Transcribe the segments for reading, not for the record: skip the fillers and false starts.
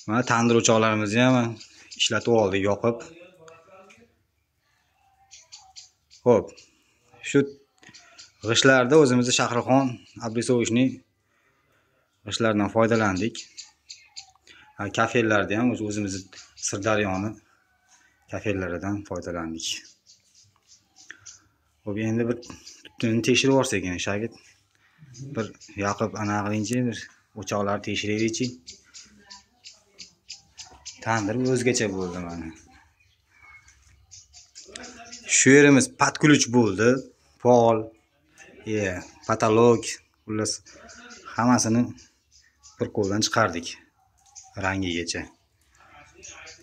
Mana tandir o'choqlarimizni ham ishlatib oldik, yoqib. Xo'p. Shu g'ishtlarda o'zimizni Shahrixon Abdusovichning g'ishtlaridan foydalandik. Kafellarda ham o'zimizni Sirdaryoni kafellaridan foydalandik. Xo'p, endi bir tutunni tekshirib olsak ekan, shagird. Bir yoqib aniqlaychi, bir o'choqlarni tekshiraylikchi. Tandir o'zgacha bo'ldi mana. Shu yerimiz patkulch bo'ldi. Pol, patolog, xullas hammasini bir qo'ldan chiqardik. Rangigacha.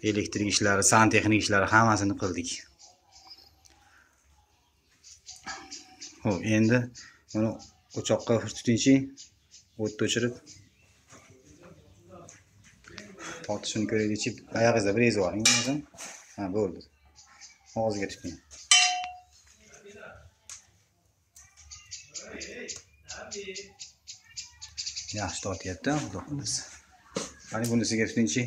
Elektrik ishlari, santexnik ishlari hammasini qildik. Xo'p, endi mana o'choqqa tutinchi, o'tni o'chirib tortishini ko'raylikchi. Oyog'ingizda bir ezib oling o'zim. Ha, bo'ldi. Og'ziga tuting. Yaxshi tortyapti, xudo xohlasa. Mana bunisiga tutinchi.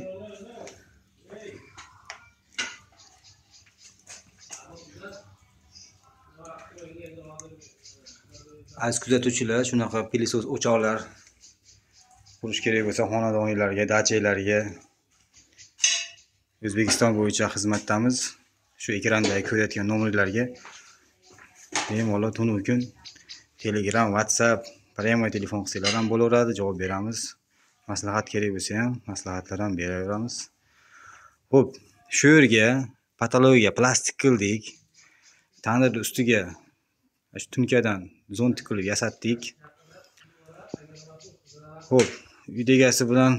Aziz kuzatuvchilar, shunaqa pilisos o'choqlar qurish kerak bo'lsa, xonadonlarga, dachalarga O'zbekiston bo'yicha xizmatdamiz. Shu ekranda ko'rayotgan nomerlarga bemalol tunu kun Telegram, WhatsApp, prямой telefon qilsanglar ham bo'laveradi, javob beramiz. Maslahat kerak bo'lsa ham maslahatlar ham beraveramiz. Xo'p, shu yerga patologiya plastik qildik. Tandirni ustiga shu tunkadan zontik qilib yasatdik. Xo'p, uy egasi bilan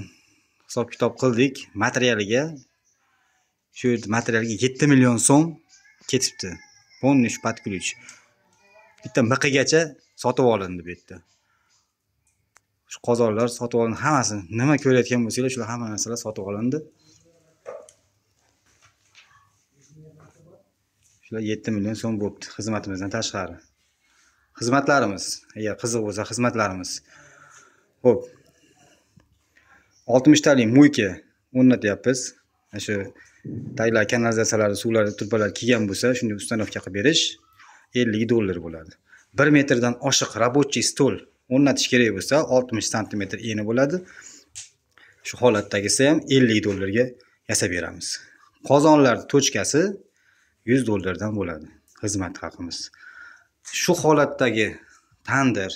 hisob-kitob qildik. Materialiga 7 million so'm ketibdi. Полный shu patkulch. Bitta miqigacha sotib olindi bu yerda. Shu qozonlar sotib olindi, hammasi nima ko'rayotgan bo'lsanglar, shular hamma narsalar sotib olindi. Shular 7 million so'm bo'libdi xizmatimizdan tashqari. Xizmatlarimiz, agar qiziq bo'lsa xizmatlarimiz. Xo'p. 60 talik mo'yka o'rnatyapmiz. Shu taglar kanalizatsiyalari, suvlari, turbalar kelgan bo'lsa, shunday ustanovka qilib berish $50 bo'ladi. 1 metrdan oshiq рабочий stol o'rnatish kerak bo'lsa, 60 sm eni bo'ladi. Shu holatdagisi ham $50 ga yasab beramiz. Qozonlar tochkasi $100 dan bo'ladi xizmat haqimiz. Shu holatdagi tandir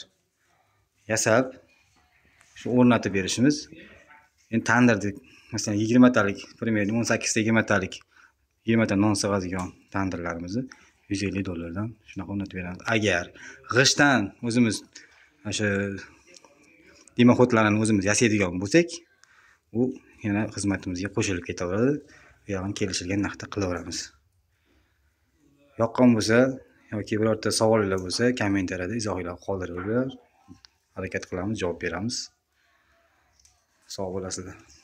yasab shu o'rnatib berishimiz. Endi tandirni masalan 20 talik, примерно 18 ta 20 talik 20 ta non sig'adigan tandirlarimizni $150 dan shunaqa o'rnatib beramiz. Agar g'ishtdan o'zimiz o'sha dimoxodlarni o'zimiz yasaydigan bo'lsak, u yana xizmatimizga qo'shilib ketaveradi. Bu ham kelishilgan narxda qilaveramiz. Yoqqan bo'lsa yoki birorta savollar bo'lsa, kommentariyada izohlar qoldiringlar. Harakat qilamiz, javob beramiz. Sog' bo'lasizlar.